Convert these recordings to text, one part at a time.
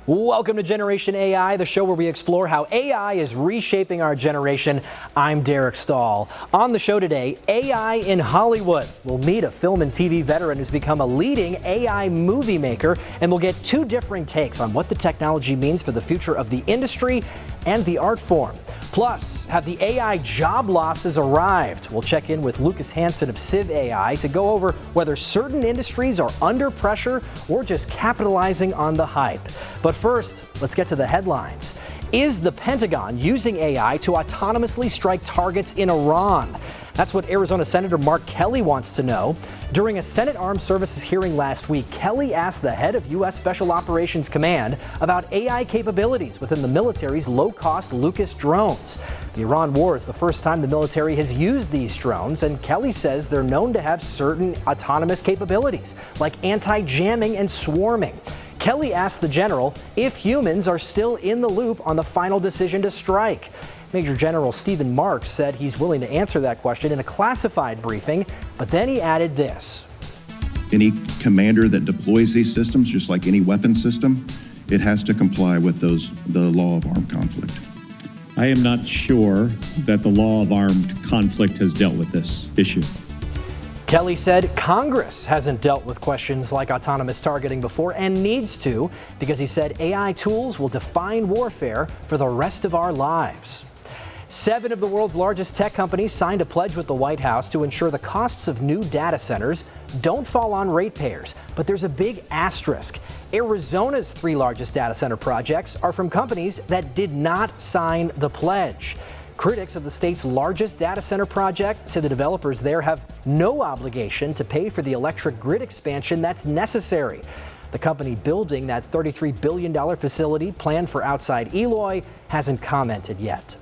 Welcome to Generation AI, the show where we explore how AI is reshaping our generation. I'm Derek Stahl. On the show today, AI in Hollywood. We'll meet a film and TV veteran who's become a leading AI movie maker, and we'll get two different takes on what the technology means for the future of the industry and the art form. Plus, have the AI job losses arrived? We'll check in with Lucas Hansen of Civ AI to go over whether certain industries are under pressure or just capitalizing on the hype. But first, let's get to the headlines. Is the Pentagon using AI to autonomously strike targets in Iran? That's what Arizona Senator Mark Kelly wants to know. During a Senate Armed Services hearing last week, Kelly asked the head of U.S. Special Operations Command about AI capabilities within the military's low-cost Lucas drones. The Iran war is the first time the military has used these drones, and Kelly says they're known to have certain autonomous capabilities, like anti-jamming and swarming. Kelly asked the general if humans are still in the loop on the final decision to strike. Major General Stephen Marks said he's willing to answer that question in a classified briefing, but then he added this. Any commander that deploys these systems, just like any weapon system, it has to comply with the law of armed conflict. I am not sure that the law of armed conflict has dealt with this issue. Kelly said Congress hasn't dealt with questions like autonomous targeting before and needs to, because he said AI tools will define warfare for the rest of our lives. 7 of the world's largest tech companies signed a pledge with the White House to ensure the costs of new data centers don't fall on ratepayers. But there's a big asterisk. Arizona's 3 largest data center projects are from companies that did not sign the pledge. Critics of the state's largest data center project say the developers there have no obligation to pay for the electric grid expansion that's necessary. The company building that $33 billion facility planned for outside Eloy hasn't commented yet.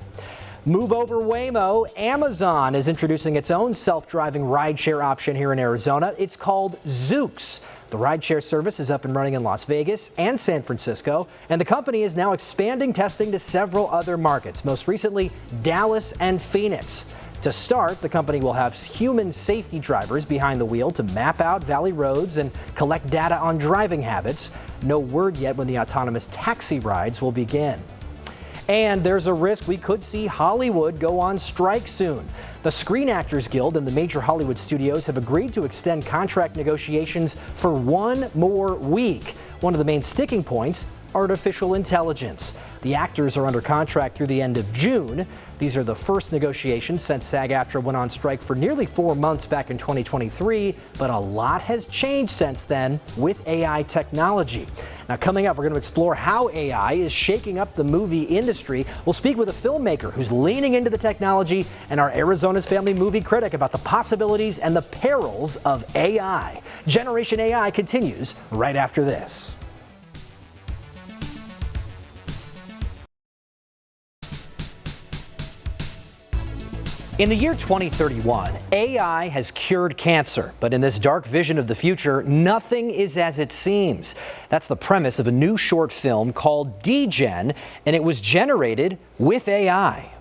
Move over Waymo. Amazon is introducing its own self-driving rideshare option here in Arizona. It's called Zoox. The rideshare service is up and running in Las Vegas and San Francisco, and the company is now expanding testing to several other markets, most recently Dallas and Phoenix. To start, the company will have human safety drivers behind the wheel to map out valley roads and collect data on driving habits. No word yet when the autonomous taxi rides will begin. And there's a risk we could see Hollywood go on strike soon. The Screen Actors Guild and the major Hollywood studios have agreed to extend contract negotiations for 1 more week. One of the main sticking points, artificial intelligence. The actors are under contract through the end of June. These are the first negotiations since SAG-AFTRA went on strike for nearly 4 months back in 2023, but a lot has changed since then with AI technology. Now, coming up, we're going to explore how AI is shaking up the movie industry. We'll speak with a filmmaker who's leaning into the technology and our Arizona's Family movie critic about the possibilities and the perils of AI. Generation AI continues right after this. In the year 2031, AI has cured cancer, but in this dark vision of the future, nothing is as it seems. That's the premise of a new short film called DGen, and it was generated with AI.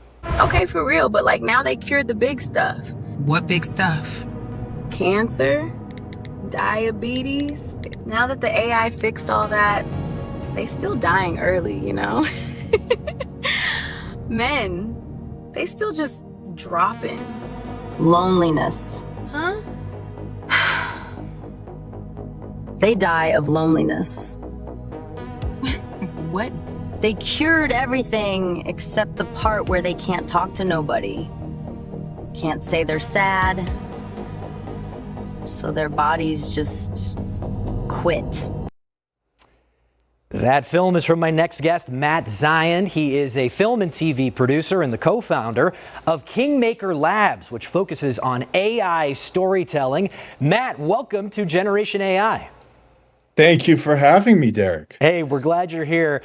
Okay, for real, but like now they cured the big stuff. What big stuff? Cancer, diabetes. Now that the AI fixed all that, they still dying early, you know? Men, they still just dropping. Loneliness. Huh? They die of loneliness. What? They cured everything except the part where they can't talk to nobody. Can't say they're sad. So their bodies just quit. That film is from my next guest, Matt Zion. He is a film and TV producer and the co-founder of Kingmaker Labs, which focuses on AI storytelling. Matt, welcome to Generation AI. Thank you for having me, Derek. Hey, we're glad you're here.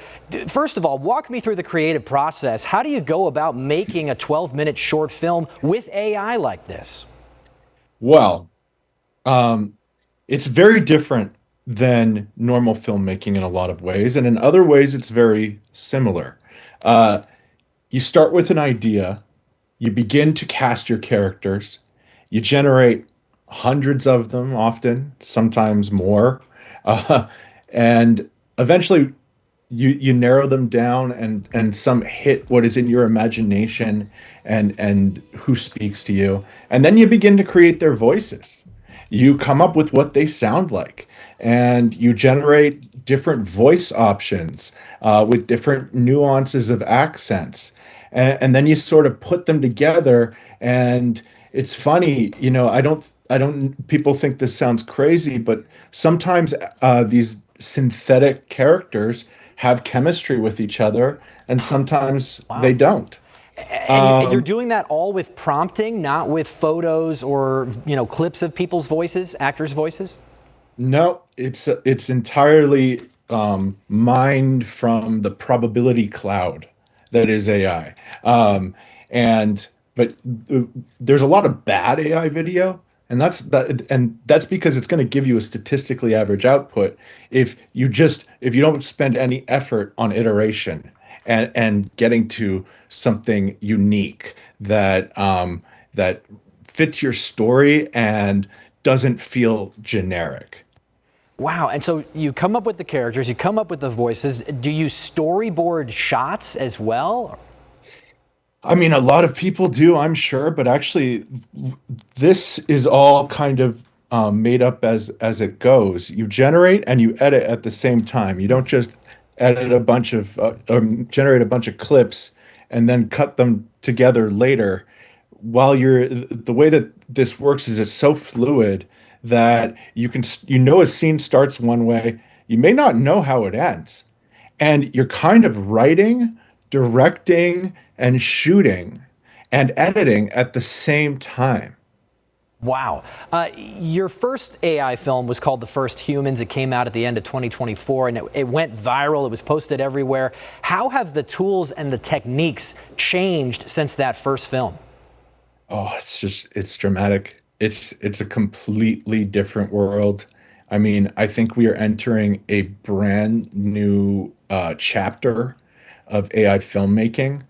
First of all, walk me through the creative process. How do you go about making a 12-minute short film with AI like this? Well, it's very different than normal filmmaking in a lot of ways, and in other ways it's very similar. You start with an idea, you begin to cast your characters, you generate hundreds of them often, sometimes more, and eventually you narrow them down, and some hit what is in your imagination and who speaks to you, and then you begin to create their voices. You come up with what they sound like, and you generate different voice options with different nuances of accents, and then you sort of put them together. And it's funny, I don't people think this sounds crazy, but sometimes these synthetic characters have chemistry with each other, and sometimes they don't. And you're doing that all with prompting, not with photos or clips of people's voices, actors' voices? No, it's entirely mined from the probability cloud that is AI. And but there's a lot of bad AI video, and that's because it's going to give you a statistically average output if you don't spend any effort on iteration and getting to something unique that fits your story and doesn't feel generic. Wow. And so you come up with the characters, you come up with the voices. Do you storyboard shots as well? I mean, a lot of people do, I'm sure, but actually, this is all kind of made up as it goes. You generate and you edit at the same time. You don't just edit a bunch of generate a bunch of clips and then cut them together later. The way that this works is it's so fluid that a scene starts one way, you may not know how it ends, and you're kind of writing, directing, and shooting and editing at the same time. Wow. Your first AI film was called The First Humans. It came out at the end of 2024, and it went viral. It was posted everywhere. How have the tools and the techniques changed since that first film? Oh, it's dramatic. It's a completely different world. I mean, I think we are entering a brand new chapter of AI filmmaking.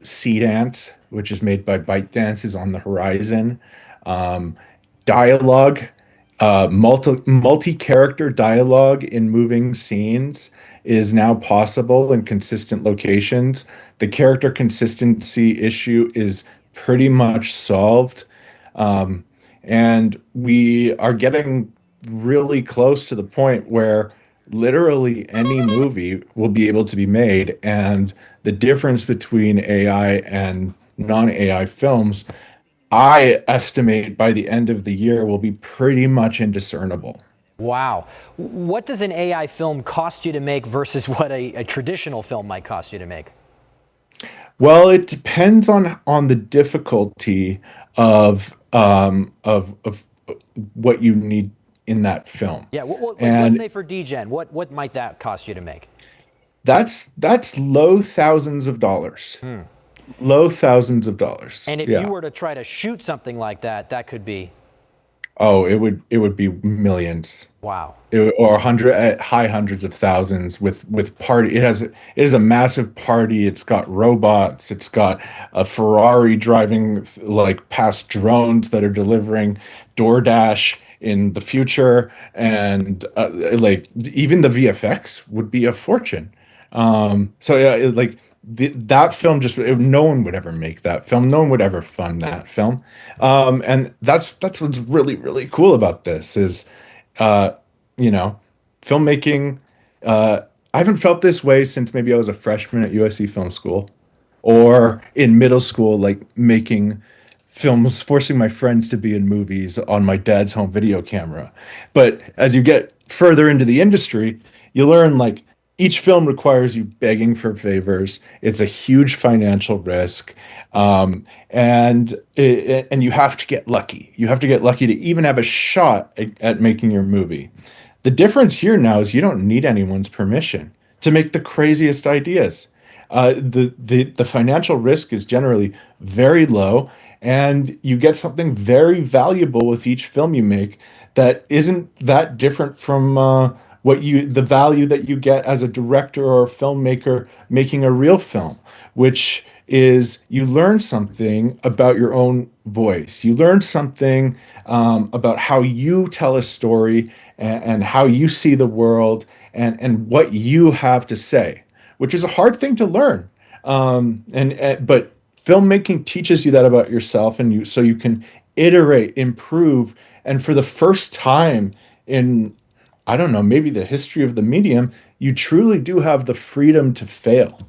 Sea Dance, which is made by ByteDance, is on the horizon. Dialogue, multi-character dialogue in moving scenes is now possible in consistent locations. The character consistency issue is pretty much solved. And we are getting really close to the point where literally any movie will be able to be made. And the difference between AI and non-AI films, I estimate by the end of the year, will be pretty much indiscernible. Wow. What does an AI film cost you to make versus what a traditional film might cost you to make? Well, it depends on the difficulty of what you need in that film. Yeah, and let's say for DGen, what might that cost you to make? That's low thousands of dollars. Low thousands of dollars. And if you were to try to shoot something like that, that could be. Oh, it would be millions. Wow. Or high hundreds of thousands with party. It is a massive party. It's got robots. It's got a Ferrari driving like past drones that are delivering DoorDash in the future, and like even the VFX would be a fortune. So yeah, that film no one would ever make that film. No one would ever fund that film. And that's what's really, really cool about this is, filmmaking. I haven't felt this way since maybe I was a freshman at USC Film School, or in middle school, like making films, forcing my friends to be in movies on my dad's home video camera. But as you get further into the industry, you learn like each film requires you begging for favors. It's a huge financial risk, and you have to get lucky. You have to get lucky to even have a shot at making your movie. The difference here now is you don't need anyone's permission to make the craziest ideas. The financial risk is generally very low, and you get something very valuable with each film you make that isn't that different from the value that you get as a director or a filmmaker making a real film, which is you learn something about your own voice. You learn something about how you tell a story and how you see the world and what you have to say, which is a hard thing to learn. But filmmaking teaches you that about yourself, and so you can iterate, improve, and for the first time in, I don't know, maybe the history of the medium, you truly do have the freedom to fail.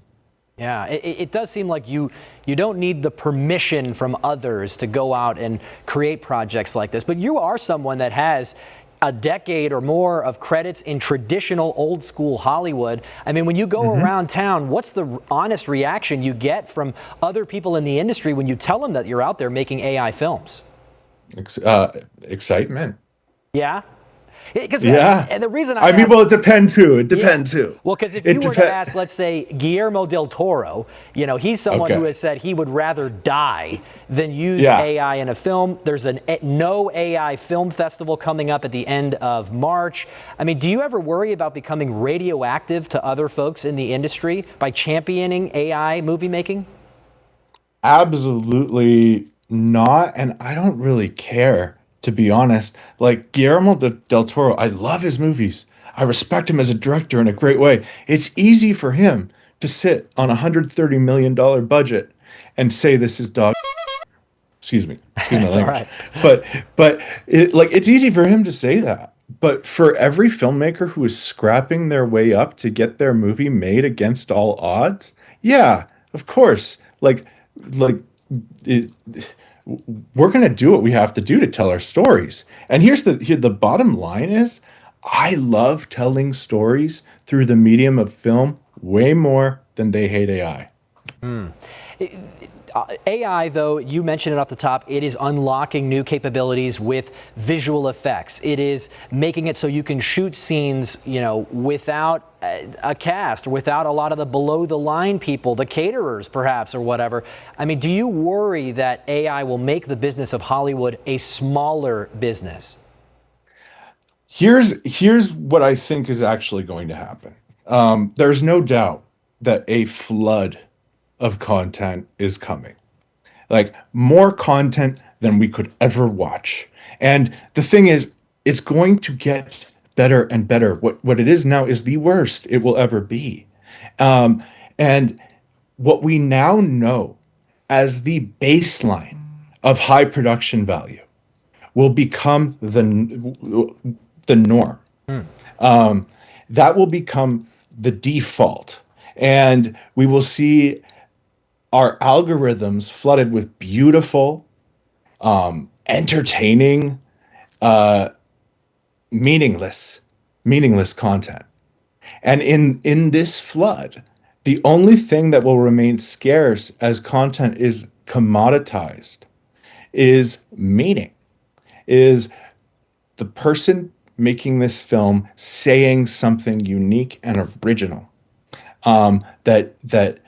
Yeah, it does seem like you don't need the permission from others to go out and create projects like this, but you are someone that has a decade or more of credits in traditional old school Hollywood. I mean, when you go around town, what's the honest reaction you get from other people in the industry when you tell them that you're out there making AI films? Excitement. Yeah? Because Yeah. the reason I mean, ask, well, it depends who. It depends who. Well, because if you were to ask, let's say, Guillermo del Toro, you know, he's someone who has said he would rather die than use AI in a film. There's a no AI film festival coming up at the end of March. I mean, do you ever worry about becoming radioactive to other folks in the industry by championing AI movie making? Absolutely not. And I don't really care, to be honest. Like del Toro, I love his movies. I respect him as a director in a great way. It's easy for him to sit on a $130 million budget and say this is dog. Excuse me. Excuse my language. But it's easy for him to say that. But for every filmmaker who is scrapping their way up to get their movie made against all odds, yeah, of course. Like it, we're going to do what we have to do to tell our stories. And here the bottom line is, I love telling stories through the medium of film way more than they hate AI. AI, though, you mentioned it off the top, it is unlocking new capabilities with visual effects. It is making it so you can shoot scenes, you know, without a cast, without a lot of the below the line people, the caterers perhaps, or whatever. I mean, do you worry that AI will make the business of Hollywood a smaller business? Here's what I think is actually going to happen. There's no doubt that a flood of content is coming. Like more content than we could ever watch. And the thing is, it's going to get better and better. What it is now is the worst it will ever be. And what we now know as the baseline of high production value will become the norm. That will become the default. And we will see our algorithms flooded with beautiful, entertaining, meaningless content. And in this flood, the only thing that will remain scarce as content is commoditized is meaning, is the person making this film saying something unique and original, that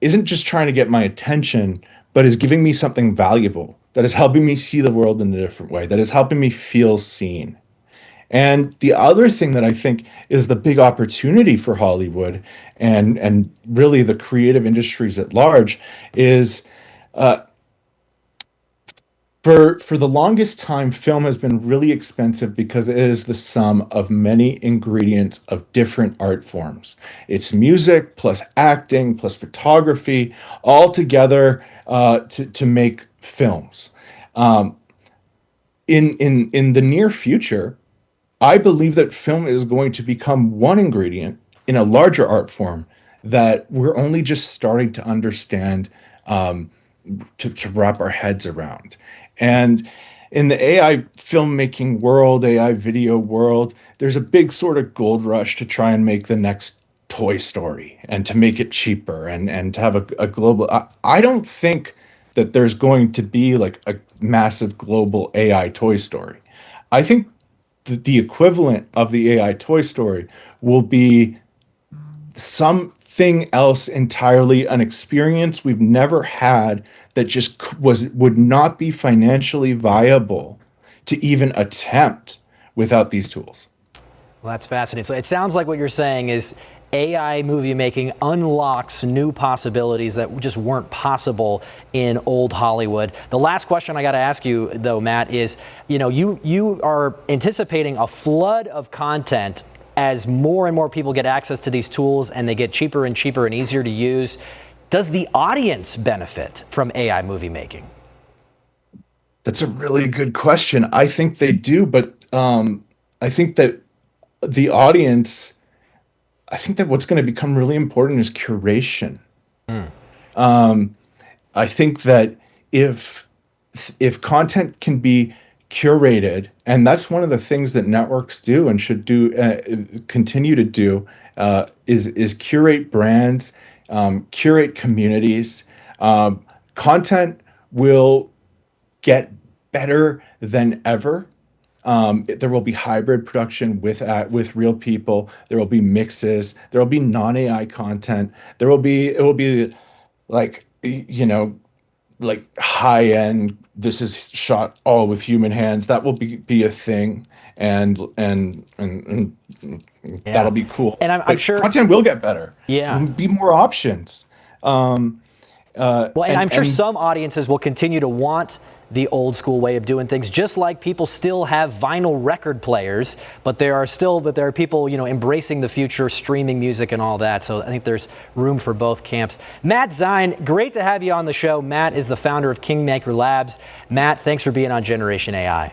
isn't just trying to get my attention, but is giving me something valuable, that is helping me see the world in a different way, that is helping me feel seen. And the other thing that I think is the big opportunity for Hollywood and really the creative industries at large is for the longest time, film has been really expensive because it is the sum of many ingredients of different art forms. It's music plus acting plus photography all together to make films. In the near future, I believe that film is going to become one ingredient in a larger art form that we're only just starting to understand, to wrap our heads around. And in the AI filmmaking world, AI video world, there's a big sort of gold rush to try and make the next Toy Story and to make it cheaper and to have a global. I don't think that there's going to be like a massive global AI Toy Story. I think the equivalent of the AI Toy Story will be something else entirely, an experience we've never had that just would not be financially viable to even attempt without these tools. Well, that's fascinating. So it sounds like what you're saying is AI movie making unlocks new possibilities that just weren't possible in old Hollywood. The last question I got to ask you, though, Matt, is, you are anticipating a flood of content as more and more people get access to these tools and they get cheaper and cheaper and easier to use. Does the audience benefit from AI movie making? That's a really good question. I think they do, but I think that the audience, I think that what's going to become really important is curation. I think that if content can be curated, and that's one of the things that networks do and should do, continue to do, is curate brands, curate communities. Content will get better than ever. There will be hybrid production with real people. There will be mixes. There will be non-AI content. It will be like, like high-end. This is shot all with human hands. That will be a thing, and that'll be cool. And I'm sure content will get better. Yeah, there will be more options. Well, and I'm sure some audiences will continue to want the old school way of doing things, just like people still have vinyl record players, but there are people, embracing the future, streaming music and all that. So I think there's room for both camps. Matt Zion, great to have you on the show. Matt is the founder of Kingmaker Labs. Matt, thanks for being on Generation AI.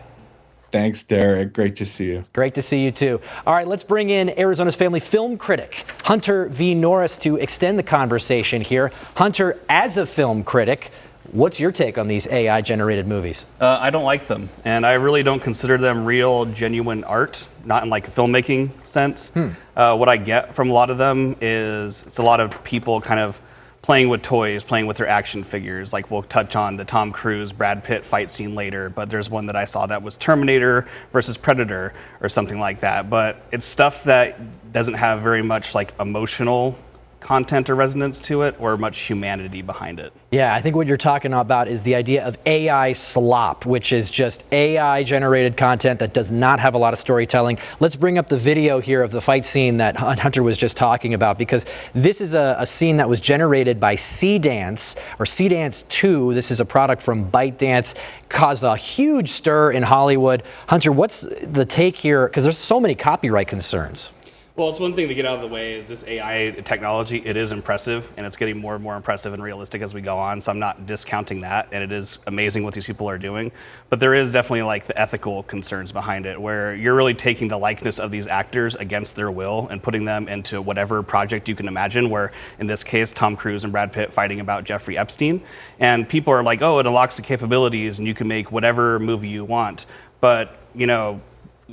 Thanks, Derek. Great to see you. Great to see you too. All right, let's bring in Arizona's family film critic, Hunter V. Norris, to extend the conversation here. Hunter, as a film critic, what's your take on these AI-generated movies? I don't like them, and I really don't consider them real, genuine art, not in like a filmmaking sense. What I get from a lot of them is it's a lot of people kind of playing with toys, playing with their action figures. Like we'll touch on the Tom Cruise, Brad Pitt fight scene later, but there's one that I saw that was Terminator versus Predator or something like that. But it's stuff that doesn't have very much like emotional content or resonance to it, or much humanity behind it. Yeah, I think what you're talking about is the idea of AI slop, which is just AI generated content that does not have a lot of storytelling. Let's bring up the video here of the fight scene that Hunter was just talking about, because this is a scene that was generated by C-Dance, or C-Dance 2. This is a product from ByteDance, caused a huge stir in Hollywood. Hunter, what's the take here? Because there's so many copyright concerns. Well, it's one thing to get out of the way is this AI technology. It is impressive, and it's getting more and more impressive and realistic as we go on. So I'm not discounting that, and it is amazing what these people are doing. But there is definitely like the ethical concerns behind it, where you're really taking the likeness of these actors against their will and putting them into whatever project you can imagine, where in this case, Tom Cruise and Brad Pitt fighting about Jeffrey Epstein. And people are like, oh, it unlocks the capabilities and you can make whatever movie you want. But,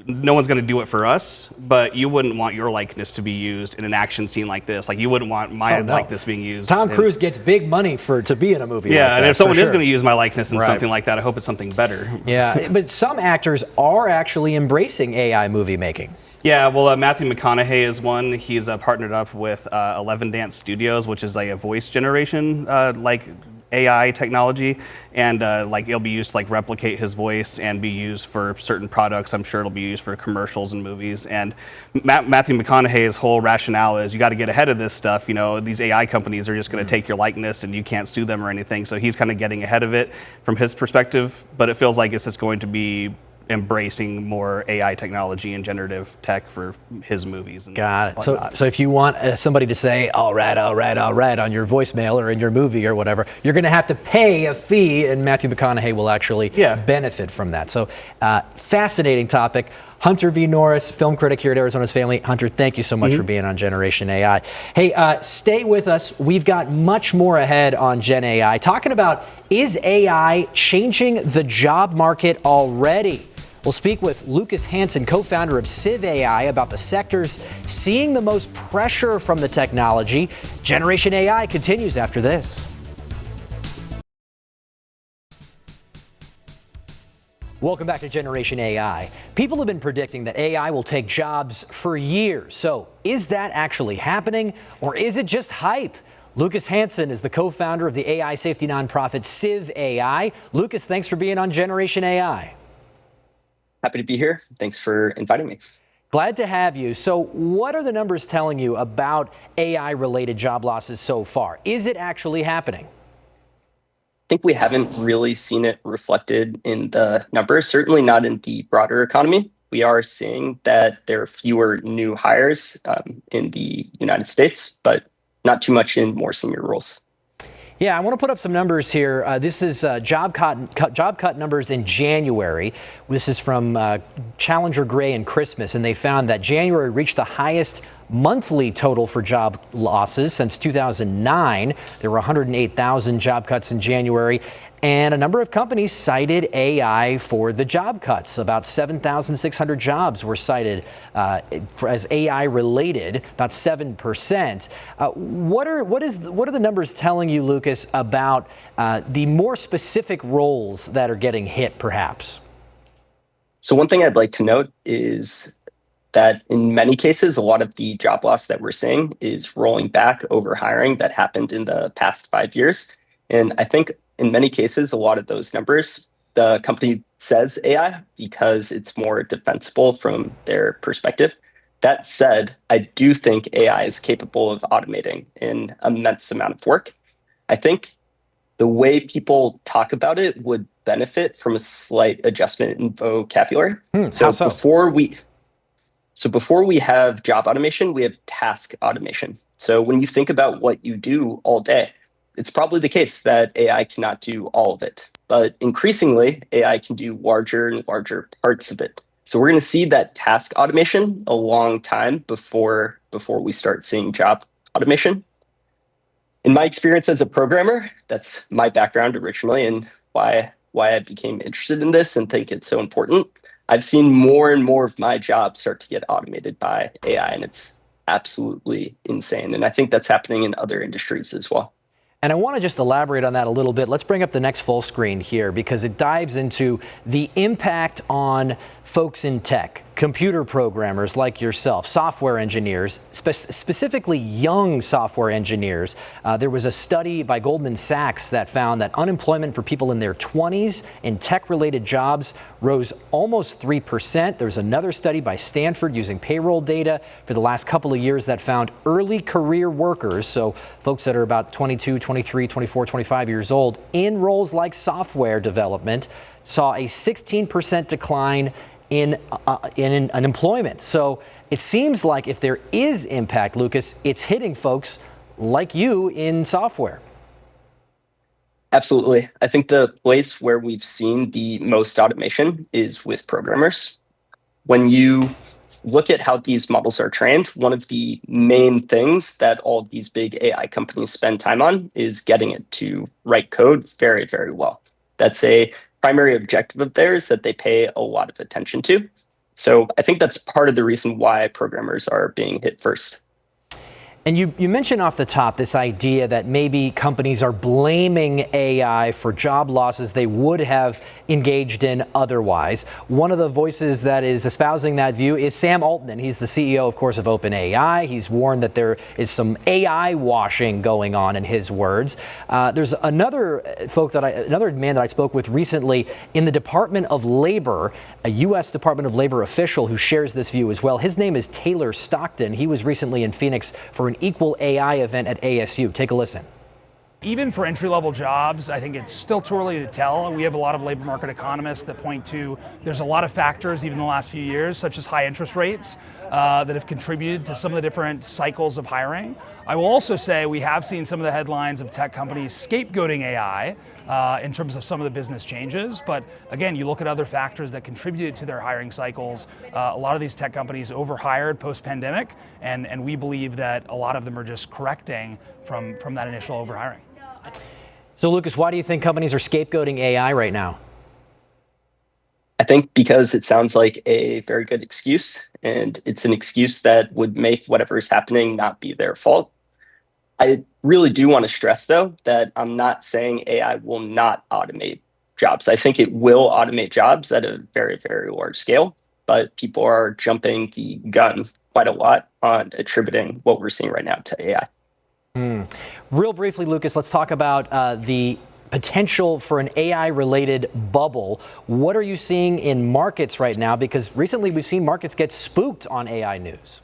no one's going to do it for us, but you wouldn't want your likeness to be used in an action scene like this. Like you wouldn't want my likeness being used. Tom Cruise gets big money to be in a movie. Yeah, like that, and if someone is sure. going to use my likeness in something like that, I hope it's something better. Yeah, but some actors are actually embracing AI movie making. Yeah, well, Matthew McConaughey is one. He's partnered up with 11 Dance Studios, which is like a voice generation AI technology, and it'll be used to replicate his voice and be used for certain products. I'm sure it'll be used for commercials and movies. And Matthew McConaughey's whole rationale is you got to get ahead of this stuff. These AI companies are just going to take your likeness and you can't sue them or anything. So he's kind of getting ahead of it from his perspective. But it feels like it's just going to be embracing more AI technology and generative tech for his movies. And got it. So if you want somebody to say, all right, on your voicemail or in your movie or whatever, you're going to have to pay a fee, and Matthew McConaughey will actually benefit from that. So fascinating topic. Hunter V. Norris, film critic here at Arizona's Family. Hunter, thank you so much for being on Generation AI. Hey, stay with us. We've got much more ahead on Gen AI, talking about, is AI changing the job market already? We'll speak with Lucas Hansen, co-founder of Civ AI, about the sectors seeing the most pressure from the technology. Generation AI continues after this. Welcome back to Generation AI. People have been predicting that AI will take jobs for years. So is that actually happening, or is it just hype? Lucas Hansen is the co-founder of the AI safety nonprofit Civ AI. Lucas, thanks for being on Generation AI. Happy to be here. Thanks for inviting me. Glad to have you. So what are the numbers telling you about AI-related job losses so far? Is it actually happening? I think we haven't really seen it reflected in the numbers, certainly not in the broader economy. We are seeing that there are fewer new hires in the United States, but not too much in more senior roles. Yeah, I want to put up some numbers here. This is job cut numbers in January. This is from Challenger Gray and Christmas, and they found that January reached the highest monthly total for job losses since 2009. There were 108,000 job cuts in January, and a number of companies cited AI for the job cuts. About 7,600 jobs were cited as AI related, about 7%. What are the numbers telling you, Lucas, about the more specific roles that are getting hit, perhaps? So one thing I'd like to note is that in many cases, a lot of the job loss that we're seeing is rolling back over hiring that happened in the past 5 years. And I think in many cases, a lot of those numbers, the company says AI because it's more defensible from their perspective. That said, I do think AI is capable of automating an immense amount of work. I think the way people talk about it would benefit from a slight adjustment in vocabulary. How so? Before we have job automation, we have task automation. So when you think about what you do all day, it's probably the case that AI cannot do all of it. But increasingly, AI can do larger and larger parts of it. So we're going to see that task automation a long time before we start seeing job automation. In my experience as a programmer, that's my background originally and why I became interested in this and think it's so important. I've seen more and more of my jobs start to get automated by AI, and it's absolutely insane. And I think that's happening in other industries as well. And I want to just elaborate on that a little bit. Let's bring up the next full screen here because it dives into the impact on folks in tech, computer programmers like yourself, software engineers, specifically young software engineers. There was a study by Goldman Sachs that found that unemployment for people in their 20s in tech-related jobs rose almost 3%. There's another study by Stanford using payroll data for the last couple of years that found early career workers, so folks that are about 22, 23, 24, 25 years old, in roles like software development, saw a 16% decline in unemployment. So it seems like if there is impact, Lucas, it's hitting folks like you in software. Absolutely. I think the place where we've seen the most automation is with programmers. When you look at how these models are trained, one of the main things that all of these big AI companies spend time on is getting it to write code very, very well. That's a primary objective of theirs that they pay a lot of attention to. So I think that's part of the reason why programmers are being hit first. And you mentioned off the top this idea that maybe companies are blaming AI for job losses they would have engaged in otherwise. One of the voices that is espousing that view is Sam Altman. He's the CEO, of course, of OpenAI. He's warned that there is some AI washing going on, in his words. There's another man that I spoke with recently in the Department of Labor, a U.S. Department of Labor official who shares this view as well. His name is Taylor Stockton. He was recently in Phoenix for an Equal AI event at ASU. Take a listen. Even for entry-level jobs, I think it's still too early to tell. We have a lot of labor market economists that point to there's a lot of factors, even in the last few years, such as high interest rates, that have contributed to some of the different cycles of hiring. I will also say we have seen some of the headlines of tech companies scapegoating AI in terms of some of the business changes. But again, you look at other factors that contributed to their hiring cycles. A lot of these tech companies overhired post-pandemic, and we believe that a lot of them are just correcting from that initial overhiring. So Lucas, why do you think companies are scapegoating AI right now? I think because it sounds like a very good excuse, and it's an excuse that would make whatever is happening not be their fault. I really do want to stress, though, that I'm not saying AI will not automate jobs. I think it will automate jobs at a very, very large scale, but people are jumping the gun quite a lot on attributing what we're seeing right now to AI. Real briefly, Lucas, let's talk about the potential for an AI-related bubble. What are you seeing in markets right now? Because recently we've seen markets get spooked on AI news.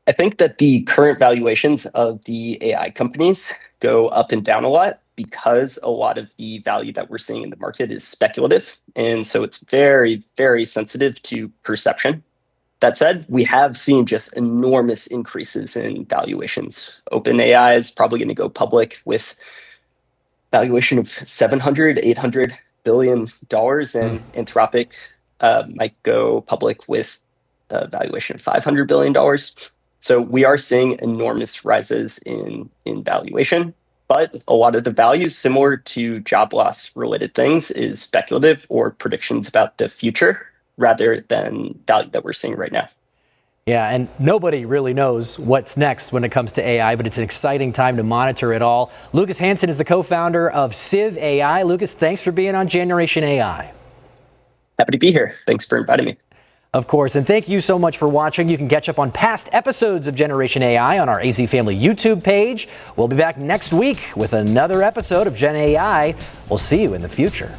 I think that the current valuations of the AI companies go up and down a lot because a lot of the value that we're seeing in the market is speculative. And so it's very, very sensitive to perception. That said, we have seen just enormous increases in valuations. OpenAI is probably going to go public with valuation of $700, $800 billion, and Anthropic might go public with a valuation of $500 billion. So we are seeing enormous rises in valuation, but a lot of the value, similar to job loss related things, is speculative or predictions about the future rather than value that we're seeing right now. Yeah, and nobody really knows what's next when it comes to AI, but it's an exciting time to monitor it all. Lucas Hansen is the co-founder of Civ AI. Lucas, thanks for being on Generation AI. Happy to be here. Thanks for inviting me. Of course, and thank you so much for watching. You can catch up on past episodes of Generation AI on our AZ Family YouTube page. We'll be back next week with another episode of Gen AI. We'll see you in the future.